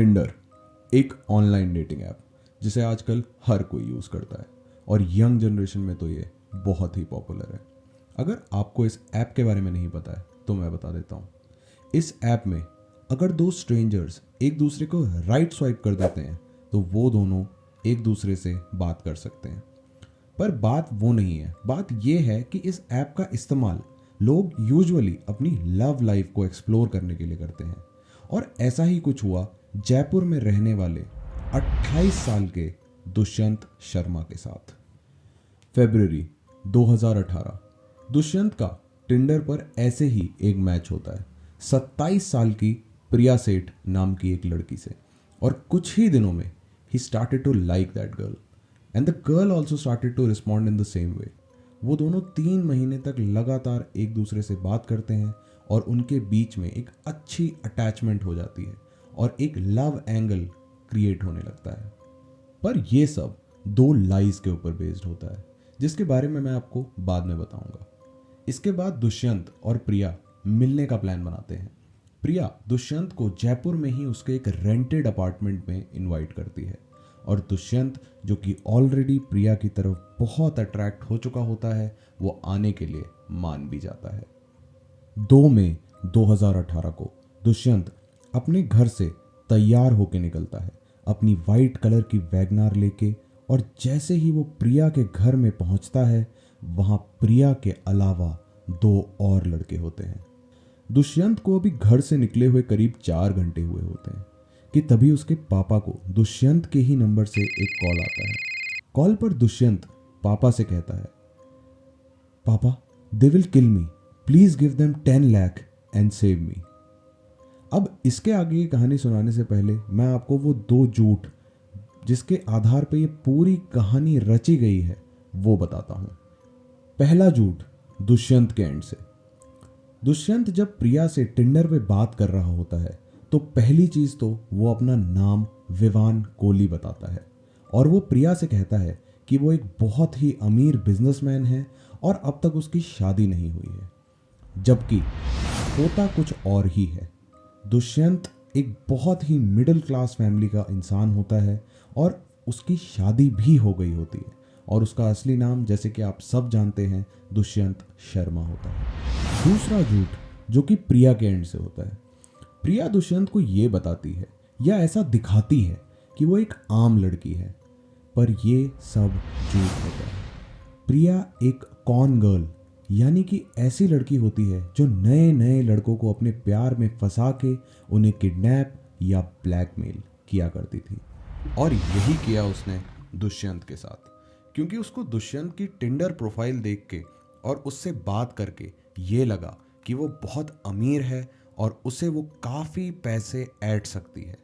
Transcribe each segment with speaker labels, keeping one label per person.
Speaker 1: Tinder एक online dating app जिसे आजकल हर कोई यूज़ करता है और यंग जनरेशन में तो ये बहुत ही पॉपुलर है। अगर आपको इस ऐप के बारे में नहीं पता है तो मैं बता देता हूँ। इस ऐप में अगर दो स्ट्रेंजर्स एक दूसरे को राइट स्वाइप कर देते हैं तो वो दोनों एक दूसरे से बात कर सकते हैं। पर बात वो नहीं है, बात ये है कि इस ऐप का इस्तेमाल लोग यूजुअली अपनी लव लाइफ को एक्सप्लोर करने के लिए करते हैं। और ऐसा ही कुछ हुआ जयपुर में रहने वाले 28 साल के दुष्यंत शर्मा के साथ। फरवरी 2018 दुष्यंत का टिंडर पर ऐसे ही एक मैच होता है 27 साल की प्रिया सेठ नाम की एक लड़की से, और कुछ ही दिनों में ही started to like that girl and the girl also started to respond in the same way. वो दोनों 3 महीने तक लगातार एक दूसरे से बात करते हैं और उनके बीच में एक अच्छी अटैचमेंट हो जाती है और एक लव एंगल क्रिएट होने लगता है। पर ये सब 2 लाइज के ऊपर बेस्ड होता है जिसके बारे में मैं आपको बाद में बताऊंगा। इसके बाद दुष्यंत और प्रिया मिलने का प्लान बनाते हैं। प्रिया दुष्यंत को जयपुर में ही उसके एक रेंटेड अपार्टमेंट में इनवाइट करती है और दुष्यंत, जो कि ऑलरेडी प्रिया की तरफ बहुत अट्रैक्ट हो चुका होता है, वो आने के लिए मान भी जाता है। 2 मई 2018 को दुष्यंत अपने घर से तैयार होकर निकलता है अपनी वाइट कलर की वैगनार लेके, और जैसे ही वो प्रिया के घर में पहुंचता है वहां प्रिया के अलावा 2 और लड़के होते हैं। दुष्यंत को अभी घर से निकले हुए करीब 4 घंटे हुए होते हैं कि तभी उसके पापा को दुष्यंत के ही नंबर से एक कॉल आता है। कॉल पर दुष्यंत पापा से कहता है, पापा they will kill me, please give them 10 lakh and save me. अब इसके आगे की कहानी सुनाने से पहले मैं आपको वो 2 झूठ जिसके आधार पर ये पूरी कहानी रची गई है वो बताता हूं। पहला झूठ दुष्यंत के एंड से। दुष्यंत जब प्रिया से टिंडर पे बात कर रहा होता है तो पहली चीज तो वो अपना नाम विवान कोहली बताता है और वो प्रिया से कहता है कि वो एक बहुत ही अमीर बिजनेसमैन है और अब तक उसकी शादी नहीं हुई है, जबकि होता कुछ और ही है। दुष्यंत एक बहुत ही मिडिल क्लास फैमिली का इंसान होता है और उसकी शादी भी हो गई होती है और उसका असली नाम, जैसे कि आप सब जानते हैं, दुष्यंत शर्मा होता है। दूसरा झूठ जो कि प्रिया के एंड से होता है। प्रिया दुष्यंत को ये बताती है या ऐसा दिखाती है कि वो एक आम लड़की है, पर ये सब झूठ होता है। प्रिया एक कॉन गर्ल यानी कि ऐसी लड़की होती है जो नए नए लड़कों को अपने प्यार में फंसा के उन्हें किडनैप या ब्लैकमेल किया करती थी, और यही किया उसने दुष्यंत के साथ, क्योंकि उसको दुष्यंत की टिंडर प्रोफाइल देख के और उससे बात करके ये लगा कि वो बहुत अमीर है और उसे वो काफ़ी पैसे ऐड सकती है।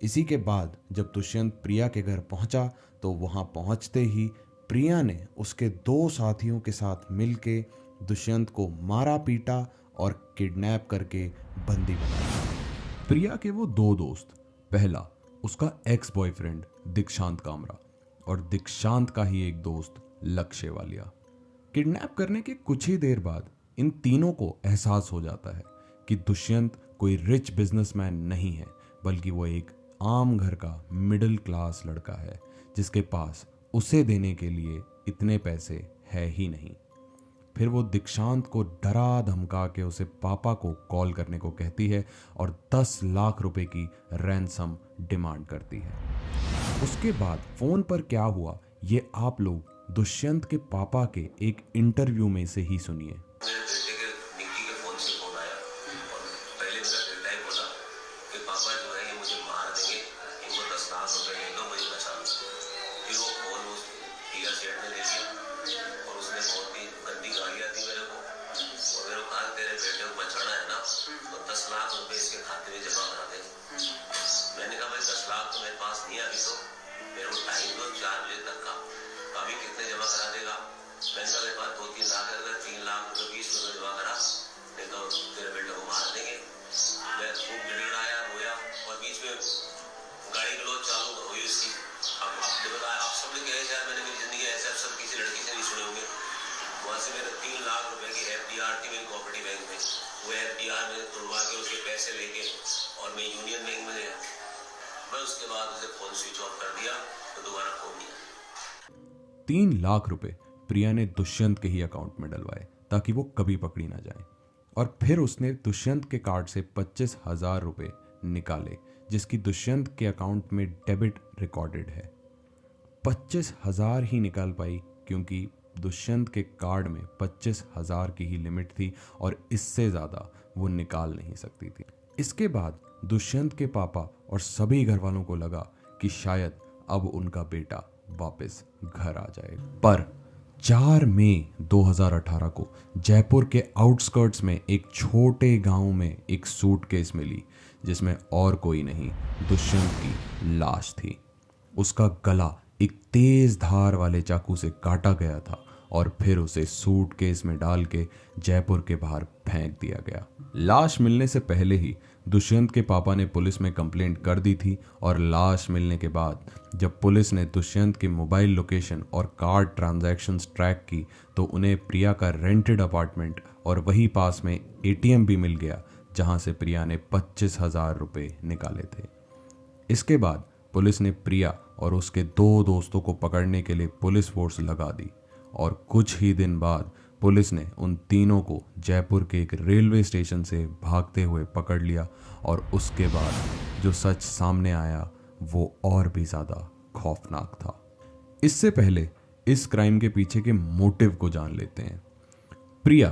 Speaker 1: इसी के बाद जब दुष्यंत प्रिया के घर पहुंचा तो वहां पहुंचते ही प्रिया ने उसके 2 साथियों के साथ मिलके दुष्यंत को मारा पीटा और किडनैप करके बंदी बना लिया। प्रिया के वो 2 दोस्त, पहला उसका एक्स बॉयफ्रेंड दीक्षांत कामरा और दीक्षांत का ही एक दोस्त लक्ष्य वालिया। किडनैप करने के कुछ ही देर बाद इन तीनों को एहसास हो जाता है कि दुष्यंत कोई रिच बिजनेसमैन नहीं है, बल्कि वो एक आम घर का मिडिल क्लास लड़का है जिसके पास उसे देने के लिए इतने पैसे है ही नहीं। फिर वो दीक्षांत को डरा धमका के उसे पापा को कॉल करने को कहती है और 10 लाख रुपए की रैंसम डिमांड करती है। उसके बाद फोन पर क्या हुआ ये आप लोग दुष्यंत के पापा के एक इंटरव्यू में से ही सुनिए।
Speaker 2: वो एफडीआर में तुड़वा के उसके पैसे लेके और मैं यूनियन बैंक में गया मैं उसके बाद उसे फोन स्विच ऑफ कर दिया तो दोबारा फोन नहीं आया।
Speaker 1: 3 लाख रुपए प्रिया ने दुष्यंत के ही अकाउंट में डलवाए ताकि वो कभी पकड़ी ना जाए। और फिर उसने दुष्यंत के कार्ड से 25,000 रुपए निकाले, जिसकी दुष्यंत के अकाउंट में डेबिट रिकॉर्डेड है। 25,000 ही निकाल पाई क्योंकि दुष्यंत के कार्ड में 25,000 की ही लिमिट थी और इससे ज़्यादा वो निकाल नहीं सकती थी। इसके बाद दुष्यंत के पापा और सभी घर वालों को लगा कि शायद अब उनका बेटा वापस घर आ जाए। पर 4 मई 2018 को जयपुर के आउटस्कर्ट्स में एक छोटे गांव में एक सूटकेस मिली, जिसमें और कोई नहीं, दुष्यंत की लाश थी। उसका गला एक तेज धार वाले चाकू से काटा गया था और फिर उसे सूटकेस में डाल के जयपुर के बाहर फेंक दिया गया। लाश मिलने से पहले ही दुष्यंत के पापा ने पुलिस में कंप्लेंट कर दी थी और लाश मिलने के बाद जब पुलिस ने दुष्यंत की मोबाइल लोकेशन और कार्ड ट्रांजैक्शंस ट्रैक की तो उन्हें प्रिया का रेंटेड अपार्टमेंट और वही पास में एटीएम भी मिल गया, जहां से प्रिया ने 25,000 रुपए निकाले थे। इसके बाद पुलिस ने प्रिया और उसके 2 दोस्तों को पकड़ने के लिए पुलिस फोर्स लगा दी और कुछ ही दिन बाद पुलिस ने उन तीनों को जयपुर के एक रेलवे स्टेशन से भागते हुए पकड़ लिया। और उसके बाद जो सच सामने आया वो और भी ज़्यादा खौफनाक था। इससे पहले इस क्राइम के पीछे के मोटिव को जान लेते हैं। प्रिया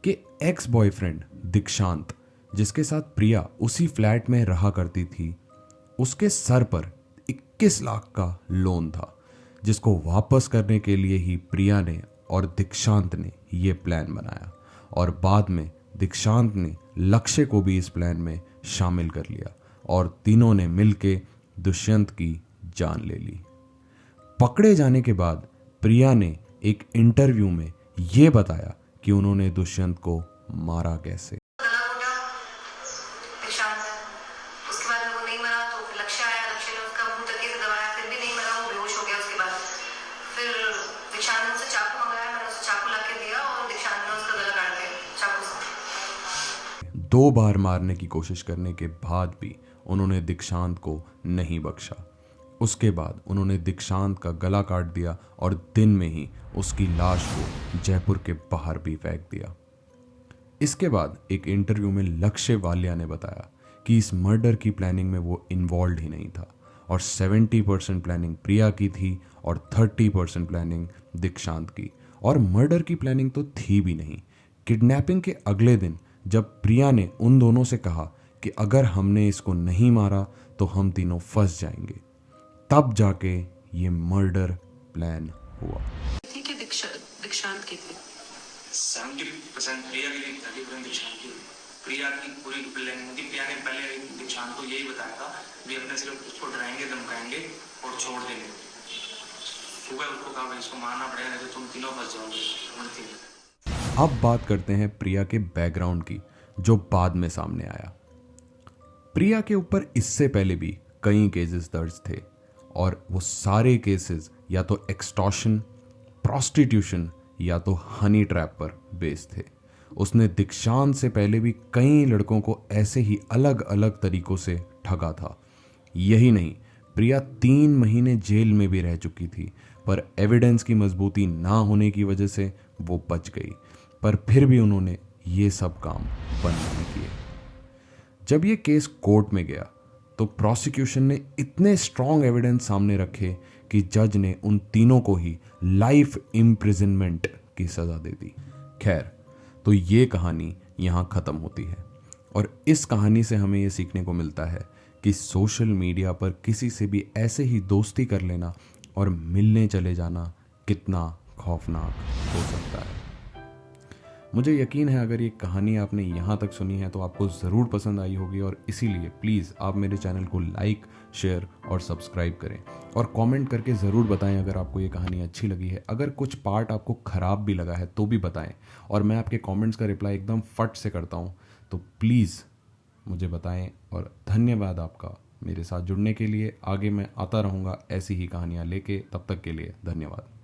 Speaker 1: के एक्स बॉयफ्रेंड दीक्षांत, जिसके साथ प्रिया उसी फ्लैट में रहा करती थी, उसके सर पर 21 लाख का लोन था, जिसको वापस करने के लिए ही प्रिया ने और दीक्षांत ने ये प्लान बनाया। और बाद में दीक्षांत ने लक्ष्य को भी इस प्लान में शामिल कर लिया और तीनों ने मिलके दुष्यंत की जान ले ली। पकड़े जाने के बाद प्रिया ने एक इंटरव्यू में ये बताया कि उन्होंने दुष्यंत को मारा कैसे।
Speaker 3: उसके बाद वो नहीं मरा तो फिर लक्ष्य आया, लक्ष्य ने उसका मुंह धक्के से दबाया, फिर भी नहीं मरा, वो बेहोश हो गया। उसके बाद फिर दीक्षांत ने उससे चाकू मंगाया, मैंने उसे चाकू ला के दिया और दीक्षांत ने उसका गला काट दिया चाकू से।
Speaker 1: 2 बार मारने की कोशिश करने के बाद भी उन्होंने दीक्षांत को नहीं बख्शा। उसके बाद उन्होंने दीक्षांत का गला काट दिया और दिन में ही उसकी लाश को जयपुर के बाहर भी फेंक दिया। इसके बाद एक इंटरव्यू में लक्ष्य वालिया ने बताया कि इस मर्डर की प्लानिंग में वो इन्वॉल्व ही नहीं था और 70% प्लानिंग प्रिया की थी और 30% प्लानिंग दीक्षांत की। और मर्डर की प्लानिंग तो थी भी नहीं। किडनैपिंग के अगले दिन जब प्रिया ने उन दोनों से कहा कि अगर हमने इसको नहीं मारा तो हम तीनों फंस जाएंगे, तब जाके ये मर्डर प्लान हुआ।
Speaker 3: ठीक है, दीक्षांत की थी
Speaker 4: 70% प्रिया की थी, 30% दीक्षांत की। प्रिया की पूरी प्लानिंग थी। प्रिया ने पहले दीक्षांत को यही बताया था भी अपने सिर्फ उसको डराएंगे, धमकाएंगे और छोड़ देंगे। सुबह उसको कहा भाई इसको मारना पड़ेगा नहीं तो तुम तीनों फंस जाओगे।
Speaker 1: अब बात करते हैं प्रिया के बैकग्राउंड की, जो बाद में सामने आया। प्रिया के ऊपर इससे पहले भी कई केसेस दर्ज थे और वो सारे केसेस या तो एक्सटॉर्शन, प्रोस्टिट्यूशन या तो हनी ट्रैप पर बेस्ड थे। उसने दीक्षांत से पहले भी कई लड़कों को ऐसे ही अलग अलग तरीकों से ठगा था। यही नहीं, प्रिया 3 महीने जेल में भी रह चुकी थी, पर एविडेंस की मजबूती ना होने की वजह से वो बच गई। पर फिर भी उन्होंने ये सब काम बंद नहीं किए। जब ये केस कोर्ट में गया तो प्रोसिक्यूशन ने इतने स्ट्रॉन्ग एविडेंस सामने रखे कि जज ने उन तीनों को ही लाइफ इम्प्रिजनमेंट की सजा दे दी। खैर, तो ये कहानी यहाँ ख़त्म होती है और इस कहानी से हमें ये सीखने को मिलता है कि सोशल मीडिया पर किसी से भी ऐसे ही दोस्ती कर लेना और मिलने चले जाना कितना खौफनाक हो सकता है। मुझे यकीन है अगर ये कहानी आपने यहाँ तक सुनी है तो आपको ज़रूर पसंद आई होगी और इसीलिए प्लीज़ आप मेरे चैनल को लाइक, शेयर और सब्सक्राइब करें और कमेंट करके ज़रूर बताएं अगर आपको ये कहानी अच्छी लगी है। अगर कुछ पार्ट आपको ख़राब भी लगा है तो भी बताएं और मैं आपके कमेंट्स का रिप्लाई एकदम फट से करता हूँ, तो प्लीज़ मुझे बताएं। और धन्यवाद आपका मेरे साथ जुड़ने के लिए। आगे मैं आता रहूँगा ऐसी ही कहानियाँ लेके, तब तक के लिए धन्यवाद।